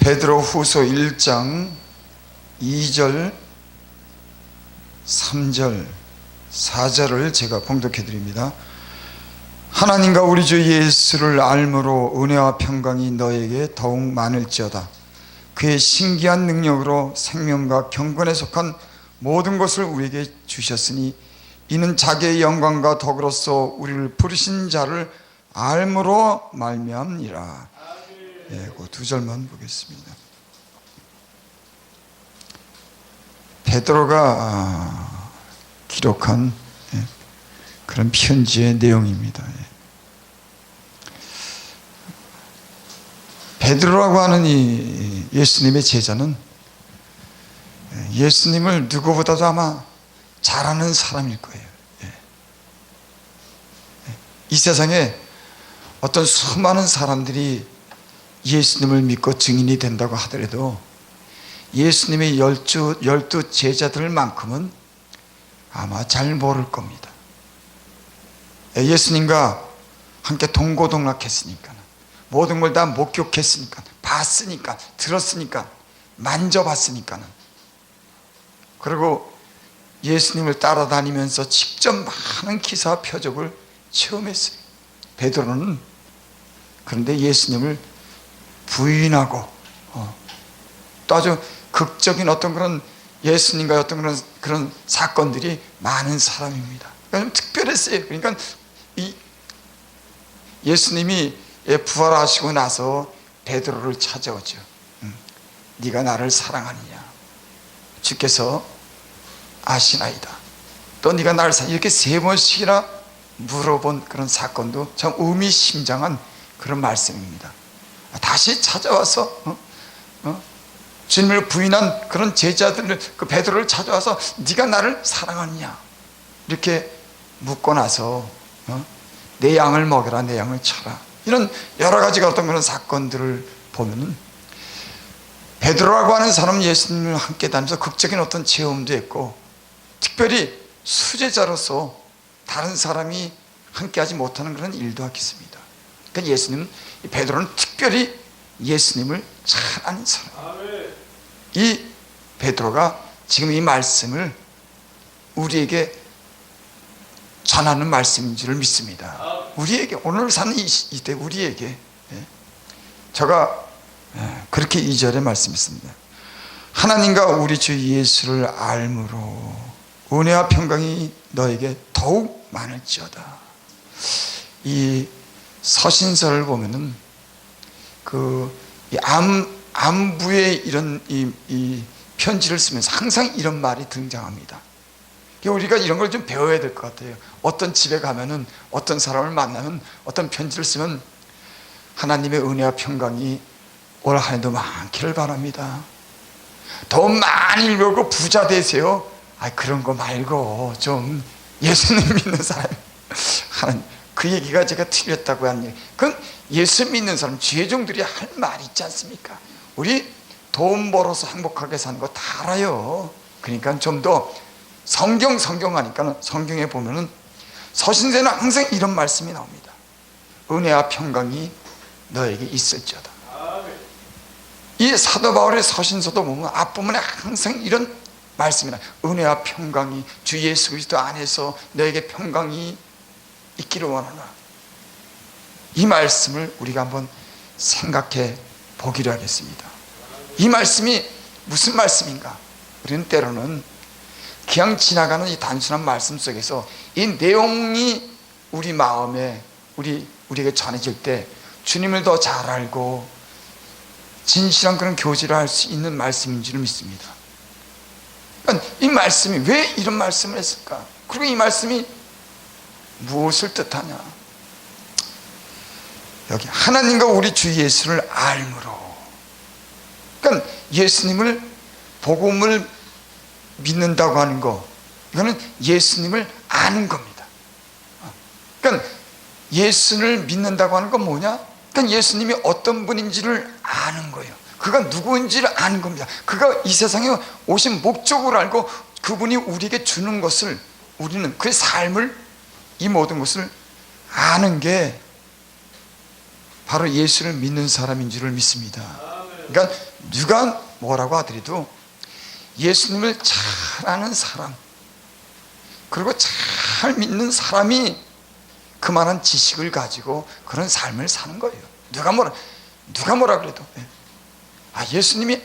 베드로후서 1장 2절, 3절, 4절을 제가 봉독해 드립니다. 하나님과 우리 주 예수를 알므로 은혜와 평강이 너에게 더욱 많을지어다. 그의 신기한 능력으로 생명과 경건에 속한 모든 것을 우리에게 주셨으니 이는 자기의 영광과 덕으로서 우리를 부르신 자를 알므로 말미암니라. 그 두 절만 보겠습니다. 베드로가 기록한 그런 편지의 내용입니다. 베드로라고 하는 이 예수님의 제자는 예수님을 누구보다도 아마 잘 아는 사람일 거예요. 이 세상에 어떤 수많은 사람들이 예수님을 믿고 증인이 된다고 하더라도 예수님의 열두 제자들만큼은 아마 잘 모를 겁니다. 예수님과 함께 동고동락했으니까, 모든 걸 다 목격했으니까, 봤으니까, 들었으니까, 만져봤으니까, 그리고 예수님을 따라다니면서 직접 많은 기사와 표적을 체험했어요. 베드로는 그런데 예수님을 부인하고 또 아주 극적인 어떤 그런 예수님과의 어떤 그런 사건들이 많은 사람입니다. 그러니까 좀 특별했어요. 그러니까 이 예수님이 부활하시고 나서 베드로를 찾아오죠. 네가 나를 사랑하느냐? 주께서 아시나이다. 또 네가 나를 이렇게 세 번씩이나 물어본 그런 사건도 참 의미심장한 그런 말씀입니다. 다시 찾아와서 주님을 부인한 그런 제자들을, 그 베드로를 찾아와서 네가 나를 사랑하느냐 이렇게 묻고 나서 내 양을 먹여라, 내 양을 쳐라, 이런 여러 가지가 어떤 그런 사건들을 보면은 베드로라고 하는 사람은 예수님을 함께 다니면서 극적인 어떤 체험도 했고, 특별히 수제자로서 다른 사람이 함께하지 못하는 그런 일도 하겠습니다. 그러니까 예수님, 베드로는 특별히 예수님을 잘 아는 사람. 이 베드로가 지금 이 말씀을 우리에게 전하는 말씀인 줄 믿습니다. 우리에게, 오늘 사는 이때 우리에게. 제가 그렇게 2절에 말씀했습니다. 하나님과 우리 주 예수를 알므로 은혜와 평강이 너에게 더욱 많을지어다. 이 서신서를 보면은 안부에 이런 이 편지를 쓰면서 항상 이런 말이 등장합니다. 우리가 이런 걸 좀 배워야 될 것 같아요. 어떤 집에 가면은, 어떤 사람을 만나면, 어떤 편지를 쓰면 하나님의 은혜와 평강이 올 한 해도 많기를 바랍니다. 돈 많이 벌고 부자 되세요. 그런 거 말고 좀 예수님 믿는 사람, 하나님, 그 얘기가 제가 틀렸다고 한 얘기. 그건 예수 믿는 사람, 죄종들이 할 말이 있지 않습니까? 우리 돈 벌어서 행복하게 사는 거 다 알아요. 그러니까 좀 더 성경 하니까 성경에 보면은 서신서에는 항상 이런 말씀이 나옵니다. 은혜와 평강이 너에게 있을지어다. 이 사도 바울의 서신서도 보면 앞부분에 항상 이런 말씀이 나요. 은혜와 평강이 주 예수 그리스도 안에서 너에게 평강이 있기를 원하나. 이 말씀을 우리가 한번 생각해 보기로 하겠습니다. 이 말씀이 무슨 말씀인가? 우리는 때로는 그냥 지나가는 이 단순한 말씀 속에서 이 내용이 우리 마음에 우리에게 전해질 때 주님을 더 잘 알고 진실한 그런 교제를 할 수 있는 말씀인 줄 믿습니다. 그러니까 이 말씀이 왜 이런 말씀을 했을까? 그리고 이 말씀이 무엇을 뜻하냐? 여기 하나님과 우리 주 예수를 알므로, 그러니까 예수님을, 복음을 믿는다고 하는 거, 이거는 예수님을 아는 겁니다. 그러니까 예수를 믿는다고 하는 건 뭐냐? 그러니까 예수님이 어떤 분인지를 아는 거예요. 그가 누구인지를 아는 겁니다. 그가 이 세상에 오신 목적을 알고 그분이 우리에게 주는 것을, 우리는 그의 삶을, 이 모든 것을 아는 게 바로 예수를 믿는 사람인 줄을 믿습니다. 그러니까 누가 뭐라고 하더라도 예수님을 잘 아는 사람, 그리고 잘 믿는 사람이 그만한 지식을 가지고 그런 삶을 사는 거예요. 누가 뭐라 그래도 예수님이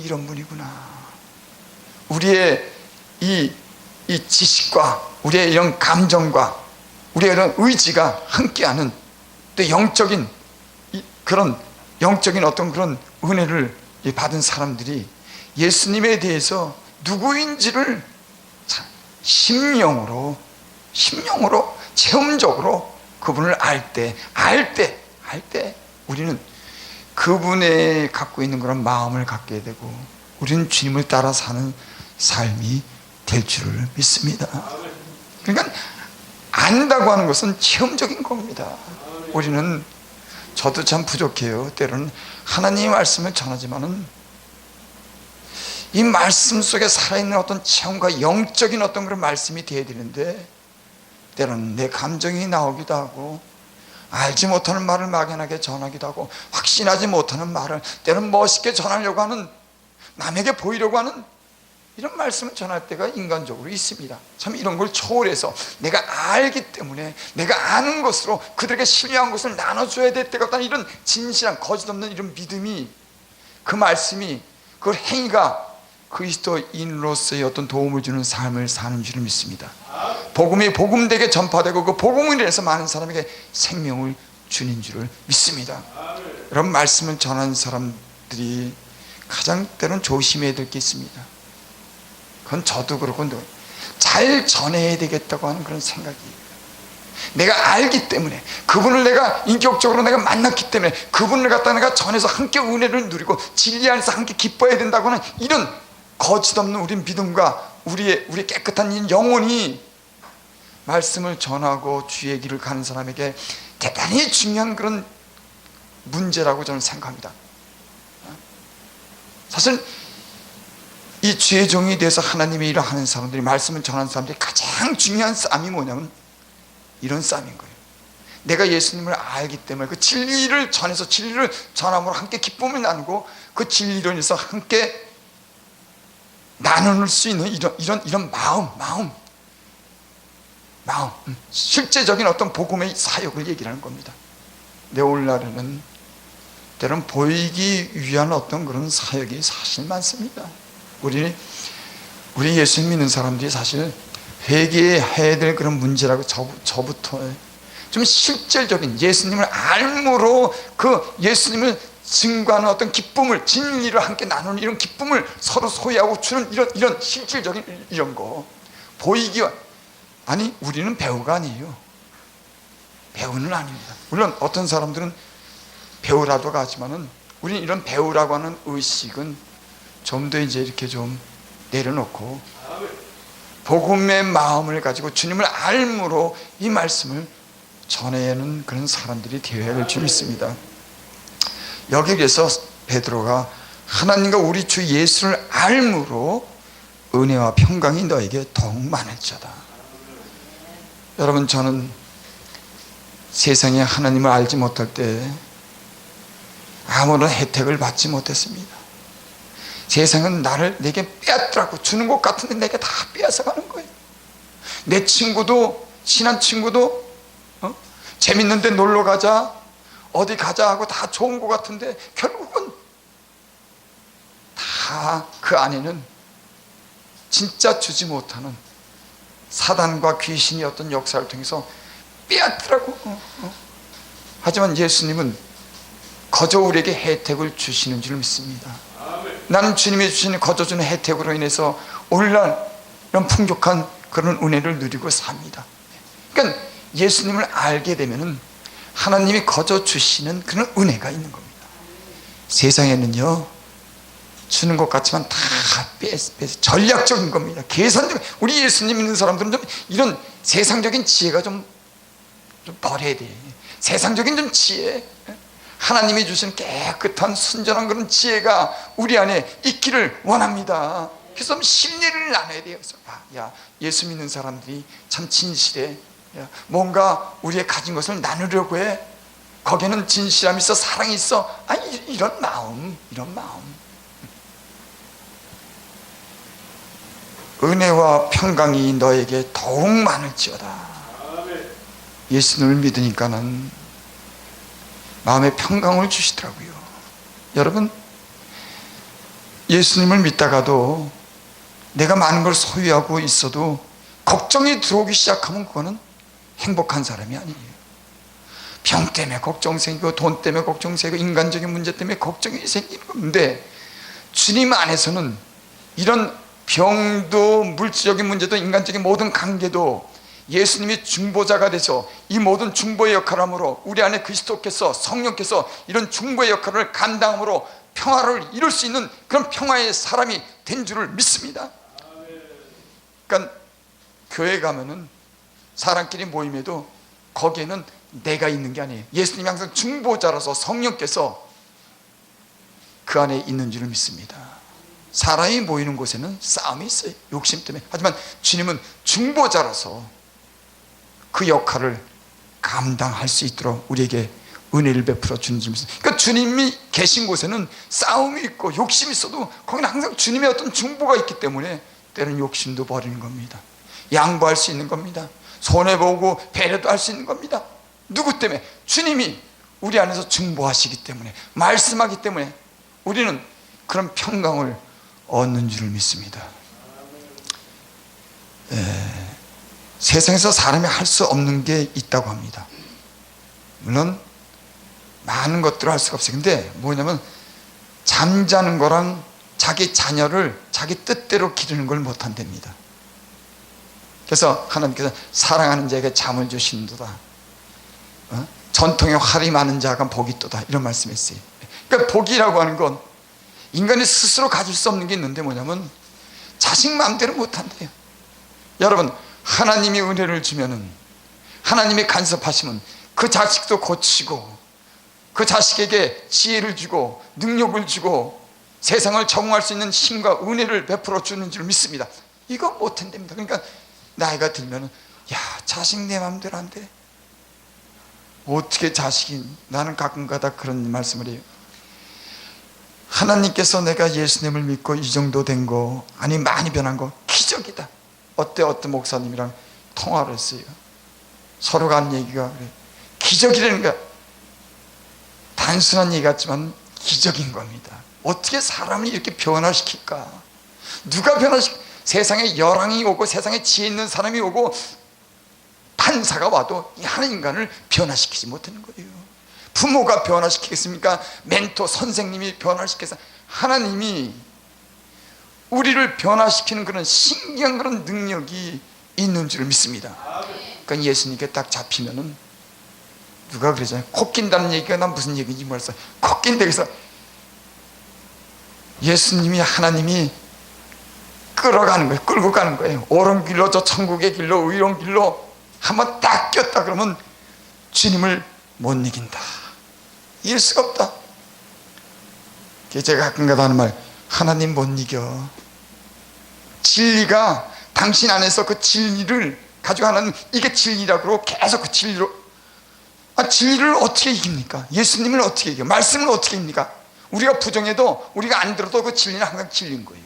이런 분이구나. 우리의 이 지식과 우리의 이런 감정과 우리의 이런 의지가 함께하는 또 영적인 어떤 그런 은혜를 받은 사람들이 예수님에 대해서 누구인지를 심령으로 체험적으로 그분을 알 때 우리는 그분의 갖고 있는 그런 마음을 갖게 되고 우리는 주님을 따라 사는 삶이 될 줄을 믿습니다. 그러니까 안다고 하는 것은 체험적인 겁니다. 우리는, 저도 참 부족해요. 때로는 하나님의 말씀을 전하지만은 이 말씀 속에 살아있는 어떤 체험과 영적인 어떤 그런 말씀이 되어야 되는데, 때로는 내 감정이 나오기도 하고 알지 못하는 말을 막연하게 전하기도 하고 확신하지 못하는 말을 때로는 멋있게 전하려고 하는, 남에게 보이려고 하는 이런 말씀을 전할 때가 인간적으로 있습니다. 참 이런 걸 초월해서 내가 알기 때문에 내가 아는 것으로 그들에게 신뢰한 것을 나눠줘야 될 때가 없다는 이런 진실한 거짓 없는 이런 믿음이, 그 말씀이, 그 행위가 그리스도인으로서의 어떤 도움을 주는 삶을 사는 줄을 믿습니다. 복음이 복음되게 전파되고 그 복음을 인해서 많은 사람에게 생명을 주는 줄을 믿습니다. 이런 말씀을 전하는 사람들이 가장 때로는 조심해야 될 게 있습니다. 그건 저도 그렇고 잘 전해야 되겠다고 하는 그런 생각이에요. 내가 알기 때문에, 그분을 내가 인격적으로 내가 만났기 때문에 그분을 갖다 내가 전해서 함께 은혜를 누리고 진리 안에서 함께 기뻐해야 된다고 하는 이런 거짓 없는 우리 믿음과 우리 깨끗한 이 영혼이 말씀을 전하고 주의 길을 가는 사람에게 대단히 중요한 그런 문제라고 저는 생각합니다. 사실 이 주의 종이 돼서 하나님의 일을 하는 사람들이, 말씀을 전하는 사람들이 가장 중요한 싸움이 뭐냐면 이런 싸움인 거예요. 내가 예수님을 알기 때문에 그 진리를 전해서 진리를 전함으로 함께 기쁨을 나누고 그 진리로 인해서 함께 나눌 수 있는 이런 마음, 실제적인 어떤 복음의 사역을 얘기하는 겁니다. 내 오늘날에는 때론 보이기 위한 어떤 그런 사역이 사실 많습니다. 우리 예수님 믿는 사람들이 사실 회개해야 될 그런 문제라고 저부터 좀 실질적인 예수님을 알므로 그 예수님을 증거하는 어떤 기쁨을, 진리를 함께 나누는 이런 기쁨을 서로 소유하고 주는 이런 실질적인 이런 거 보이기와, 아니 우리는 배우가 아니에요. 배우는 아닙니다. 물론 어떤 사람들은 배우라고 하지만은 우리는 이런 배우라고 하는 의식은 좀 더 이제 이렇게 좀 내려놓고 복음의 마음을 가지고 주님을 알므로 이 말씀을 전해는 그런 사람들이 되어야 될 줄 믿습니다. 여기에서 베드로가 하나님과 우리 주 예수를 알므로 은혜와 평강이 너에게 더욱 많을지어다. 여러분, 저는 세상에 하나님을 알지 못할 때 아무런 혜택을 받지 못했습니다. 세상은 내게 빼앗더라고. 주는 것 같은데 내게 다 빼앗아가는 거예요. 내 친구도, 친한 친구도 재밌는 데 놀러 가자, 어디 가자 하고 다 좋은 것 같은데 결국은 다 그 안에는 진짜 주지 못하는 사단과 귀신이 어떤 역사를 통해서 빼앗더라고. 하지만 예수님은 거저 우리에게 혜택을 주시는 줄 믿습니다. 나는 주님이 주시는 거저 주는 혜택으로 인해서 오늘날 이런 풍족한 그런 은혜를 누리고 삽니다. 그러니까 예수님을 알게 되면은 하나님이 거저 주시는 그런 은혜가 있는 겁니다. 세상에는요, 주는 것 같지만 다 빼서 전략적인 겁니다. 계산적. 우리 예수님 믿는 사람들은 좀 이런 세상적인 지혜가 좀 버려야 돼. 세상적인 좀 지혜, 하나님이 주신 깨끗한 순전한 그런 지혜가 우리 안에 있기를 원합니다. 그래서 심리를 나눠야 돼요. 그래서 예수 믿는 사람들이 참 진실해. 뭔가 우리의 가진 것을 나누려고 해. 거기는 진실함이 있어, 사랑이 있어. 이런 마음, 이런 마음. 은혜와 평강이 너에게 더욱 많을지어다. 예수님을 믿으니까는 마음에 평강을 주시더라고요. 여러분, 예수님을 믿다가도 내가 많은 걸 소유하고 있어도 걱정이 들어오기 시작하면 그거는 행복한 사람이 아니에요. 병 때문에 걱정 생기고, 돈 때문에 걱정 생기고, 인간적인 문제 때문에 걱정이 생기는 건데, 주님 안에서는 이런 병도, 물질적인 문제도, 인간적인 모든 관계도 예수님이 중보자가 돼서 이 모든 중보의 역할을 함으로, 우리 안에 그리스도께서, 성령께서 이런 중보의 역할을 감당함으로 평화를 이룰 수 있는 그런 평화의 사람이 된 줄을 믿습니다. 그러니까 교회 가면은 사람끼리 모임에도 거기에는 내가 있는 게 아니에요. 예수님이 항상 중보자라서 성령께서 그 안에 있는 줄을 믿습니다. 사람이 모이는 곳에는 싸움이 있어요, 욕심 때문에. 하지만 주님은 중보자라서 그 역할을 감당할 수 있도록 우리에게 은혜를 베풀어 주는 줄 믿습니다. 그러니까 주님이 계신 곳에는 싸움이 있고 욕심이 있어도 거기는 항상 주님의 어떤 중보가 있기 때문에 때로는 욕심도 버리는 겁니다. 양보할 수 있는 겁니다. 손해보고 배려도 할 수 있는 겁니다. 누구 때문에? 주님이 우리 안에서 중보하시기 때문에, 말씀하기 때문에 우리는 그런 평강을 얻는 줄을 믿습니다. 세상에서 사람이 할 수 없는 게 있다고 합니다. 물론 많은 것들을 할 수가 없어요. 근데 뭐냐면 잠자는 거랑 자기 자녀를 자기 뜻대로 기르는 걸 못한답니다. 그래서 하나님께서 사랑하는 자에게 잠을 주신도다, 전통에 활이 많은 자가 복이 있도다, 이런 말씀했어요. 그러니까 복이라고 하는 건 인간이 스스로 가질 수 없는 게 있는데 뭐냐면 자식 마음대로 못한대요. 여러분, 하나님이 은혜를 주면은, 하나님이 간섭하시면 그 자식도 고치고, 그 자식에게 지혜를 주고 능력을 주고 세상을 적응할 수 있는 힘과 은혜를 베풀어 주는 줄 믿습니다. 이거 못한답니다. 그러니까 나이가 들면은, 야, 자식 내 마음대로 안 돼. 어떻게 자식이, 나는 가끔가다 그런 말씀을 해요. 하나님께서 내가 예수님을 믿고 이 정도 된 거, 아니 많이 변한 거 기적이다. 어떤 목사님이랑 통화를 했어요. 서로가 한 얘기가 그래, 기적이라는 거야. 단순한 얘기 같지만 기적인 겁니다. 어떻게 사람을 이렇게 변화시킬까? 누가 세상에 열왕이 오고 세상에 지혜 있는 사람이 오고 판사가 와도 이 한 인간을 변화시키지 못하는 거예요. 부모가 변화시키겠습니까? 멘토 선생님이 변화시켜서, 하나님이 우리를 변화시키는 그런 신기한 그런 능력이 있는 줄 믿습니다. 그러니까 예수님께 딱 잡히면은, 누가 그러잖아요. 코 낀다는 얘기가 난 무슨 얘기인지 몰랐어요. 코 낀다. 그래서 예수님이, 하나님이 끌어가는 거예요. 끌고 가는 거예요. 옳은 길로, 저 천국의 길로, 의로운 길로 한번 딱 꼈다 그러면 주님을 못 이긴다, 이길 수가 없다. 제가 가끔가다 하는 말, 하나님 못 이겨. 진리가 당신 안에서, 그 진리를 가지고 하나는 이게 진리라고 계속 그 진리로, 진리를 어떻게 이깁니까? 예수님을 어떻게 이겨? 말씀을 어떻게 이깁니까? 우리가 부정해도, 우리가 안 들어도 그 진리는 항상 진리인 거예요.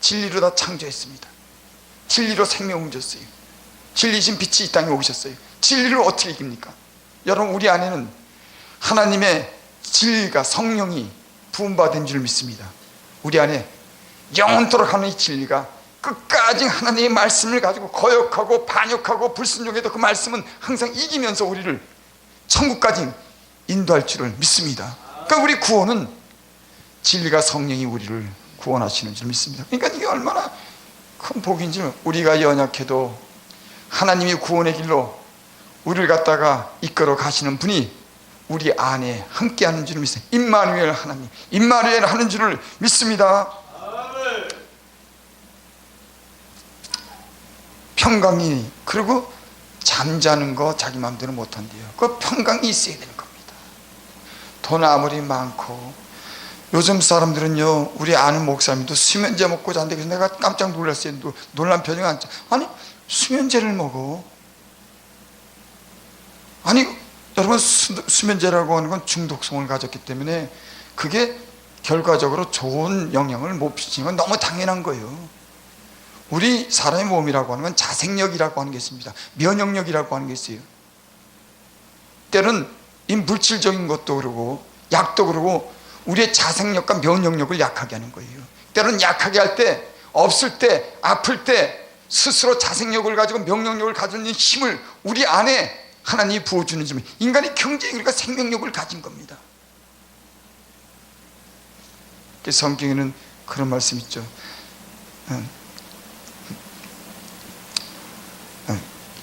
진리로 다 창조했습니다. 진리로 생명을 줬어요. 진리신 빛이 이 땅에 오셨어요. 진리를 어떻게 이깁니까? 여러분, 우리 안에는 하나님의 진리가, 성령이 부음받은 줄 믿습니다. 우리 안에 영원토록 하는 이 진리가 끝까지 하나님의 말씀을 가지고 거역하고 반역하고 불순종해도 그 말씀은 항상 이기면서 우리를 천국까지 인도할 줄을 믿습니다. 그러니까 우리 구원은 진리가, 성령이 우리를 구원하시는 줄 믿습니다. 그러니까 이게 얼마나 큰 복인지, 우리가 연약해도 하나님이 구원의 길로 우리를 갖다가 이끌어 가시는 분이 우리 안에 함께하는 줄을 믿습니다. 임마누엘 하나님, 임마누엘 하는 줄을 믿습니다. 평강이, 그리고 잠자는 거 자기 마음대로 못한대요. 그 평강이 있어야 되는 겁니다. 돈 아무리 많고, 요즘 사람들은요, 우리 아는 목사님도 수면제 먹고 잔대. 그래서 내가 깜짝 놀랐어요. 놀란 표정이 아니 수면제를 먹어. 아니 여러분, 수면제라고 하는 건 중독성을 가졌기 때문에 그게 결과적으로 좋은 영향을 못 미치는 건 너무 당연한 거예요. 우리 사람의 몸이라고 하는 건 자생력이라고 하는 게 있습니다. 면역력이라고 하는 게 있어요. 때는 이 물질적인 것도 그러고 약도 그러고 우리의 자생력과 면역력을 약하게 하는 거예요. 때로는 약하게 할 때, 없을 때, 아플 때 스스로 자생력을 가지고 면역력을 가지는 힘을 우리 안에 하나님이 부어주는 점, 인간의 경제에 그러니까 생명력을 가진 겁니다. 성경에는 그런 말씀 있죠.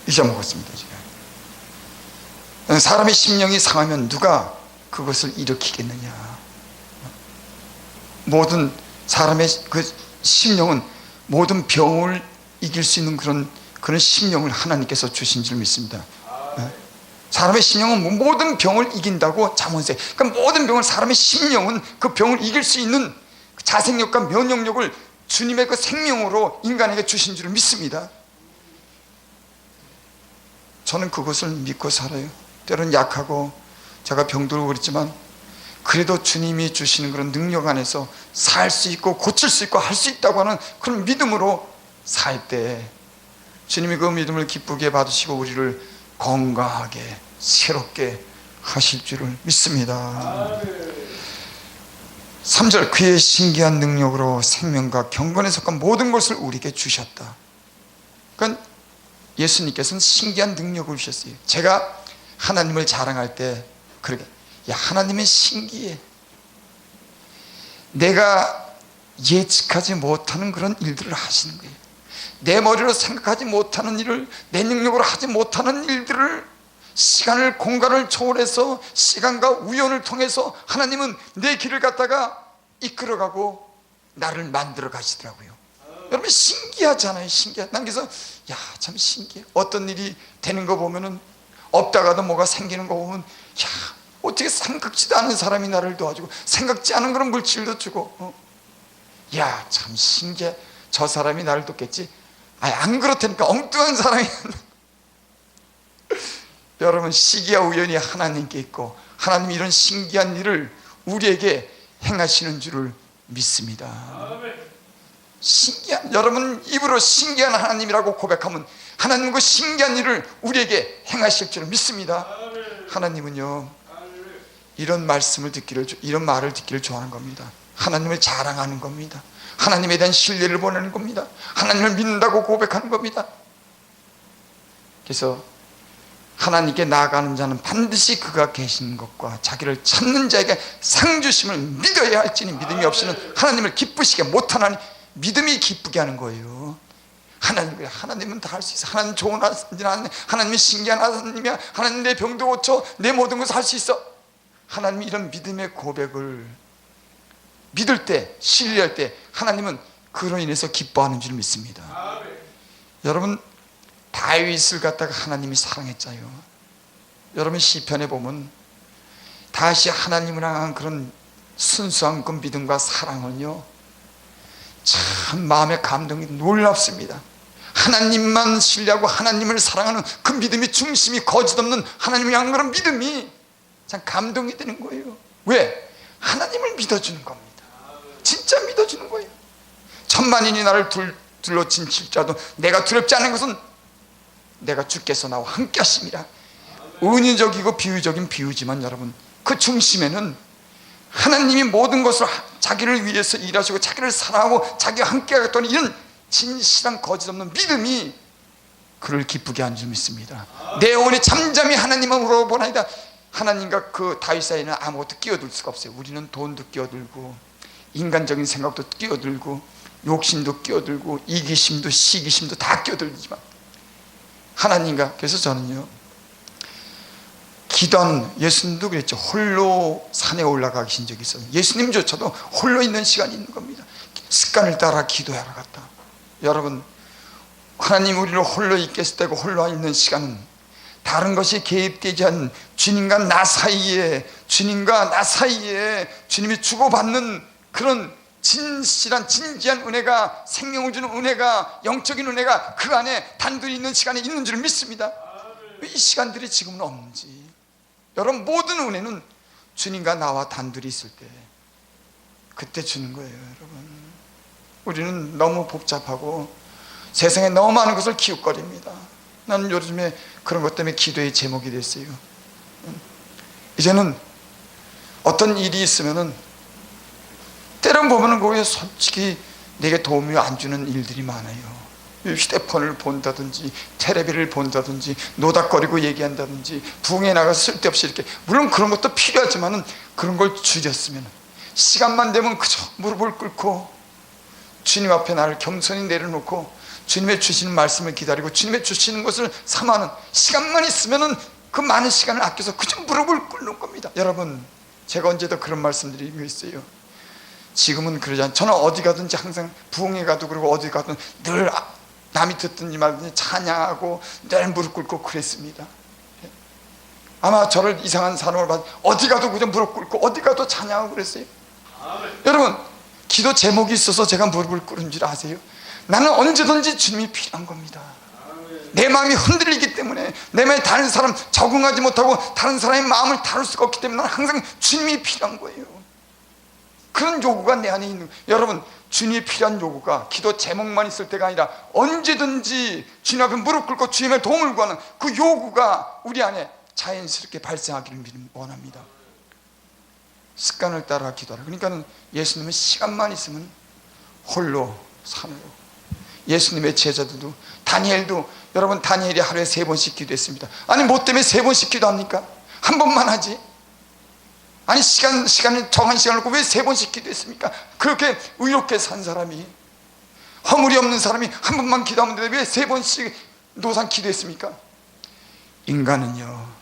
잊어먹었습니다. 제가. 사람의 심령이 상하면 누가 그것을 일으키겠느냐. 모든 사람의 그 심령은 모든 병을 이길 수 있는 그런 심령을 하나님께서 주신 줄 믿습니다. 사람의 심령은 모든 병을 이긴다고 잠언세. 그러니까 모든 병을, 사람의 심령은 그 병을 이길 수 있는 자생력과 면역력을 주님의 그 생명으로 인간에게 주신 줄 믿습니다. 저는 그것을 믿고 살아요. 때로는 약하고 제가 병들고 그랬지만 그래도 주님이 주시는 그런 능력 안에서 살 수 있고 고칠 수 있고 할 수 있다고 하는 그런 믿음으로 살 때 주님이 그 믿음을 기쁘게 받으시고 우리를 건강하게 새롭게 하실 줄을 믿습니다. 3절, 그의 신기한 능력으로 생명과 경건에 속한 모든 것을 우리에게 주셨다. 그러니까 예수님께서는 신기한 능력을 주셨어요. 제가 하나님을 자랑할 때 그러게, 야, 하나님은 신기해. 내가 예측하지 못하는 그런 일들을 하시는 거예요. 내 머리로 생각하지 못하는 일을, 내 능력으로 하지 못하는 일들을 시간을, 공간을 초월해서 시간과 우연을 통해서 하나님은 내 길을 갖다가 이끌어가고 나를 만들어 가시더라고요. 여러분, 신기하잖아요. 신기해. 난 그래서 야, 참 신기해. 어떤 일이 되는 거 보면은, 없다가도 뭐가 생기는 거 보면, 야, 어떻게 생각지도 않은 사람이 나를 도와주고 생각지 않은 그런 물질도 주고, 야, 참 신기해. 저 사람이 나를 돕겠지. 안 그렇다니까. 엉뚱한 사람이 여러분, 시기와 우연이 하나님께 있고 하나님이 이런 신기한 일을 우리에게 행하시는 줄을 믿습니다. 신기한, 여러분 입으로 신기한 하나님이라고 고백하면 하나님은 그 신기한 일을 우리에게 행하실 줄을 믿습니다. 하나님은요, 이런 말씀을 듣기를, 이런 말을 듣기를 좋아하는 겁니다. 하나님을 자랑하는 겁니다. 하나님에 대한 신뢰를 보내는 겁니다. 하나님을 믿는다고 고백하는 겁니다. 그래서 하나님께 나아가는 자는 반드시 그가 계신 것과 자기를 찾는 자에게 상 주심을 믿어야 할지니 믿음이 없이는 하나님을 기쁘시게 못하나니. 믿음이 기쁘게 하는 거예요. 하나님은 다 할 수 있어. 하나님 좋은 하나님, 하나님은 신기한 하나님이야. 하나님 내 병도 고쳐, 내 모든 것을 할 수 있어. 하나님이 이런 믿음의 고백을 믿을 때, 신뢰할 때 하나님은 그로 인해서 기뻐하는 줄 믿습니다. 여러분, 다윗을 갖다가 하나님이 사랑했잖아요. 여러분, 시편에 보면 다시 하나님을 향한 그런 순수한 그 믿음과 사랑은요, 참 마음의 감동이 놀랍습니다. 하나님만 신뢰하고 하나님을 사랑하는 그 믿음이, 중심이 거짓없는 하나님을 향한 그런 믿음이 참 감동이 되는 거예요. 왜? 하나님을 믿어주는 겁니다. 진짜 믿어주는 거예요. 천만인이 나를 둘러친 칠자도 내가 두렵지 않은 것은 내가 주께서 나와 함께 하심이라. 은유적이고 비유적인 비유지만 여러분, 그 중심에는 하나님이 모든 것을 자기를 위해서 일하시고 자기를 사랑하고 자기와 함께 하겠다는 이런 진실한 거짓없는 믿음이 그를 기쁘게 하는 줄 믿습니다. 내 영혼이 잠잠히 하나님으로 보나이다. 하나님과 그 다윗 사이에는 아무것도 끼어들 수가 없어요. 우리는 돈도 끼어들고 인간적인 생각도 끼어들고 욕심도 끼어들고 이기심도 시기심도 다 끼어들지만 하나님과, 그래서 저는요, 기도하는, 예수님도 그랬죠. 홀로 산에 올라가 계신 적이 있어요. 예수님조차도 홀로 있는 시간이 있는 겁니다. 습관을 따라 기도하러 갔다. 여러분, 하나님 우리를 홀로 있게 했을 때고 홀로 있는 시간은 다른 것이 개입되지 않는 주님과 나 사이에, 주님과 나 사이에 주님이 주고받는 그런 진실한 진지한 은혜가, 생명을 주는 은혜가, 영적인 은혜가 그 안에 단둘이 있는 시간이 있는 줄 믿습니다. 왜 이 시간들이 지금은 없는지. 여러분, 모든 은혜는 주님과 나와 단둘이 있을 때 그때 주는 거예요. 여러분, 우리는 너무 복잡하고 세상에 너무 많은 것을 기웃거립니다. 나는 요즘에 그런 것 때문에 기도의 제목이 됐어요. 이제는 어떤 일이 있으면은 때론 보면은 거기에 솔직히 내게 도움이 안 주는 일들이 많아요. 휴대폰을 본다든지 텔레비를 본다든지 노닥거리고 얘기한다든지 부흥에 나가서 쓸데없이 이렇게, 물론 그런 것도 필요하지만은 그런 걸 줄였으면, 시간만 되면 그저 무릎을 꿇고 주님 앞에 나를 겸손히 내려놓고 주님의 주시는 말씀을 기다리고 주님의 주시는 것을 삼하는 시간만 있으면은 그 많은 시간을 아껴서 그저 무릎을 꿇는 겁니다. 여러분, 제가 언제도 그런 말씀드리고 있어요. 지금은 그러지 않아요. 저는 어디 가든지 항상 부흥회 가도 그러고 어디 가든 늘 남이 듣든지 말든지 찬양하고 늘 무릎 꿇고 그랬습니다. 아마 저를 이상한 사람으로 봐서 어디 가도 그저 무릎 꿇고 어디 가도 찬양하고 그랬어요. 여러분, 기도 제목이 있어서 제가 무릎을 꿇은 줄 아세요? 나는 언제든지 주님이 필요한 겁니다. 내 마음이 흔들리기 때문에, 내 마음에 다른 사람 적응하지 못하고 다른 사람의 마음을 다룰 수가 없기 때문에 나는 항상 주님이 필요한 거예요. 그런 요구가 내 안에 있는 거예요. 여러분, 주님이 필요한 요구가 기도 제목만 있을 때가 아니라 언제든지 주님 앞에 무릎 꿇고 주님의 도움을 구하는 그 요구가 우리 안에 자연스럽게 발생하기를 원합니다. 습관을 따라 기도하라. 그러니까 예수님은 시간만 있으면 홀로 산으로, 예수님의 제자들도, 다니엘도, 여러분, 다니엘이 하루에 3번씩 기도했습니다. 아니, 뭐 때문에 3번씩 기도합니까? 한 번만 하지. 아니, 시간을 정한 시간을 놓고 왜 3번씩 기도했습니까? 그렇게 의롭게 산 사람이, 허물이 없는 사람이 한 번만 기도하면 되는데 왜 3번씩 노상 기도했습니까? 인간은요,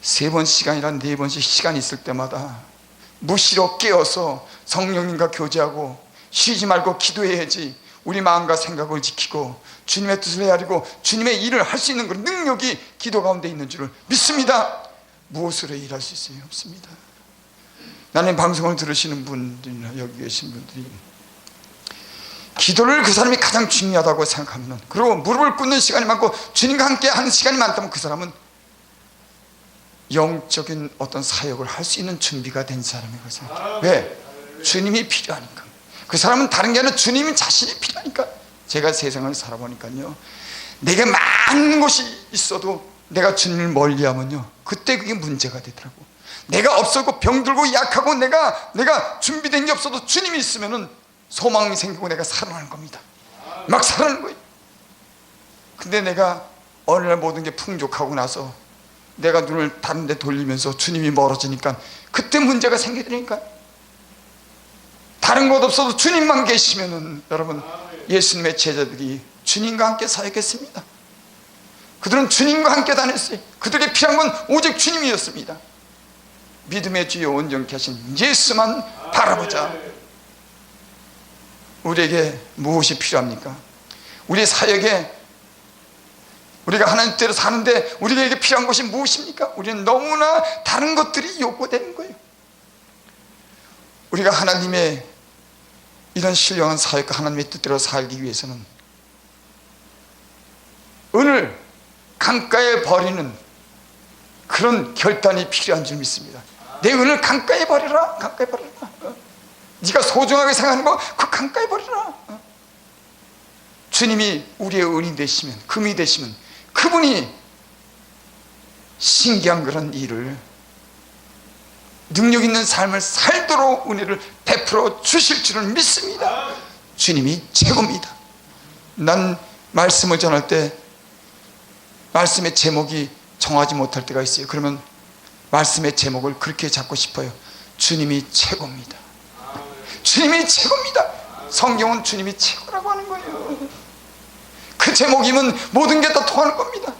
3번 시간이라 4번씩 시간이 있을 때마다 무시로 깨어서 성령님과 교제하고 쉬지 말고 기도해야지 우리 마음과 생각을 지키고 주님의 뜻을 헤아리고 주님의 일을 할 수 있는 그런 능력이 기도 가운데 있는 줄을 믿습니다. 무엇으로 일할 수 있어요? 없습니다. 나는 방송을 들으시는 분들이나 여기 계신 분들이 기도를 그 사람이 가장 중요하다고 생각하면, 그리고 무릎을 꿇는 시간이 많고 주님과 함께 하는 시간이 많다면 그 사람은 영적인 어떤 사역을 할 수 있는 준비가 된 사람이라고 생각해요. 왜? 주님이 필요하니까. 그 사람은 다른 게 아니라 주님이 자신이 필요하니까. 제가 세상을 살아보니까요, 내게 많은 것이 있어도 내가 주님을 멀리하면요, 그때 그게 문제가 되더라고. 내가 없었고 병들고 약하고 내가 준비된 게 없어도 주님이 있으면은 소망이 생기고 내가 살아나는 겁니다. 막 살아나는 거예요. 근데 내가 어느 날 모든 게 풍족하고 나서 내가 눈을 다른 데 돌리면서 주님이 멀어지니까 그때 문제가 생기더니까. 다른 것 없어도 주님만 계시면은, 여러분, 예수님의 제자들이 주님과 함께 사역했습니다. 그들은 주님과 함께 다녔어요. 그들에게 필요한 건 오직 주님이었습니다. 믿음의 주여 온전케 하신 예수만 바라보자. 우리에게 무엇이 필요합니까? 우리 사역에, 우리가 하나님 뜻대로 사는데 우리에게 필요한 것이 무엇입니까? 우리는 너무나 다른 것들이 요구되는 거예요. 우리가 하나님의 이런 신령한 사역과 하나님의 뜻대로 살기 위해서는 은을 강가에 버리는 그런 결단이 필요한 줄 믿습니다. 내 은을 강가에 버려라. 강가에 버려라. 네가 소중하게 생각하는 거 그 강가에 버려라. 주님이 우리의 은이 되시면, 금이 되시면 그분이 신기한 그런 일을, 능력 있는 삶을 살도록 은혜를 베풀어 주실 줄을 믿습니다. 주님이 최고입니다. 난 말씀을 전할 때 말씀의 제목이 정하지 못할 때가 있어요. 그러면 말씀의 제목을 그렇게 잡고 싶어요. 주님이 최고입니다. 주님이 최고입니다. 성경은 주님이 최고라고 하는 거예요. 그 제목이면 모든 게 다 통하는 겁니다.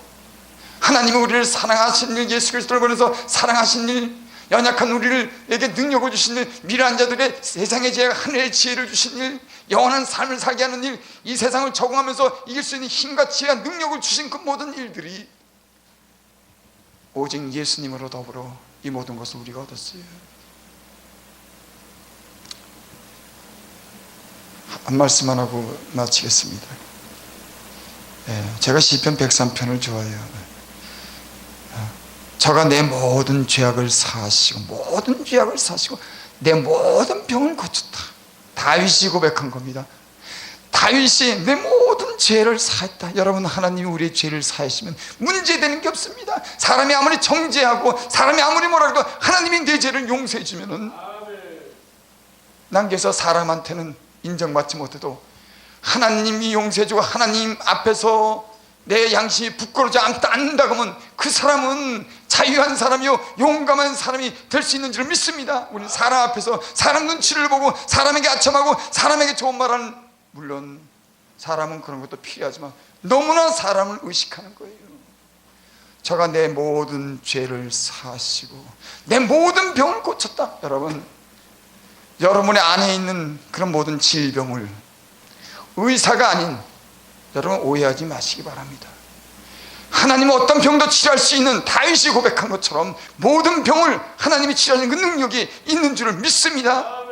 하나님은 우리를 사랑하신 일, 예수 그리스도를 보내서 사랑하신 일, 연약한 우리에게 능력을 주신 일, 미련한 자들의 세상의 지혜가 하늘의 지혜를 주신 일, 영원한 삶을 살게 하는 일, 이 세상을 적응하면서 이길 수 있는 힘과 지혜와 능력을 주신 그 모든 일들이 오직 예수님으로 더불어 이 모든 것을 우리가 얻었어요. 한 말씀만 하고 마치겠습니다. 제가 시편 103편을 좋아해요. 저가 내 모든 죄악을 사하시고 모든 죄악을 사하시고 내 모든 병을 고쳤다. 다윗이 고백한 겁니다. 다윗이 내 모든 죄를 사했다. 여러분, 하나님이 우리의 죄를 사하시면 문제되는 게 없습니다. 사람이 아무리 정죄하고 사람이 아무리 뭐라 해도 하나님이 내 죄를 용서해 주면은, 난 그래서 사람한테는 인정받지 못해도 하나님이 용서해 주고 하나님 앞에서 내 양심이 부끄러워지 않는다고 하면 그 사람은 자유한 사람이요 용감한 사람이 될 수 있는 줄 믿습니다. 우리는 사람 앞에서 사람 눈치를 보고 사람에게 아첨하고 사람에게 좋은 말하는, 물론 사람은 그런 것도 필요하지만 너무나 사람을 의식하는 거예요. 저가 내 모든 죄를 사하시고 내 모든 병을 고쳤다. 여러분, 여러분의 안에 있는 그런 모든 질병을 의사가 아닌, 여러분 오해하지 마시기 바랍니다. 하나님은 어떤 병도 치료할 수 있는, 다윗이 고백한 것처럼 모든 병을 하나님이 치료하는 그 능력이 있는 줄을 믿습니다.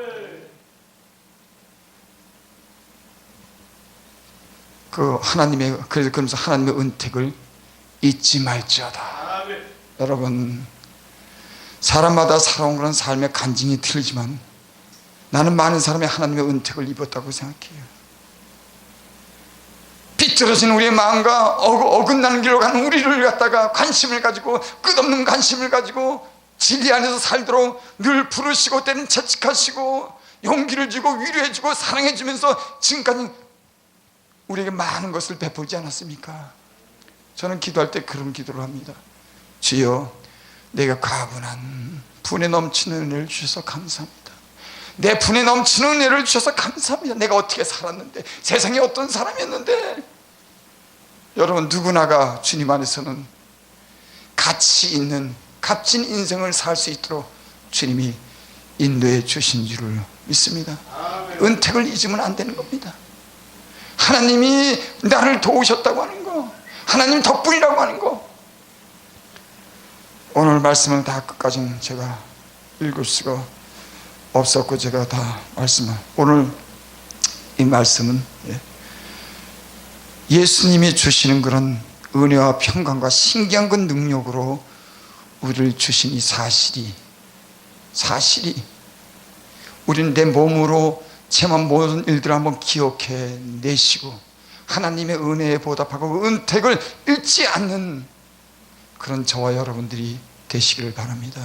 그러면서 하나님의 은택을 잊지 말지어다. 여러분, 사람마다 살아온 그런 삶의 간증이 틀리지만 나는 많은 사람이 하나님의 은택을 입었다고 생각해요. 삐뚤어진 우리의 마음과 어긋나는 길로 가는 우리를 갖다가 관심을 가지고, 끝없는 관심을 가지고 진리 안에서 살도록 늘 부르시고 때는 채찍하시고 용기를 주고 위로해 주고 사랑해 주면서 지금까지 우리에게 많은 것을 베푸지 않았습니까? 저는 기도할 때 그런 기도를 합니다. 주여, 내가 가분한 분에 넘치는 은혜를 주셔서 감사합니다. 내 분에 넘치는 은혜를 주셔서 감사합니다. 내가 어떻게 살았는데, 세상에 어떤 사람이었는데. 여러분, 누구나가 주님 안에서는 가치 있는 값진 인생을 살 수 있도록 주님이 인도해 주신 줄을 믿습니다. 은택을 잊으면 안 되는 겁니다. 하나님이 나를 도우셨다고 하는 거, 하나님 덕분이라고 하는 거. 오늘 말씀은 다 끝까지 제가 읽을 수가 없었고, 제가 다 오늘 이 말씀은 예수님이 주시는 그런 은혜와 평강과 신기한 그 능력으로 우리를 주신 이 사실이 우리는 내 몸으로 체험한 모든 일들을 한번 기억해 내시고 하나님의 은혜에 보답하고 그 은택을 잃지 않는 그런 저와 여러분들이 되시기를 바랍니다.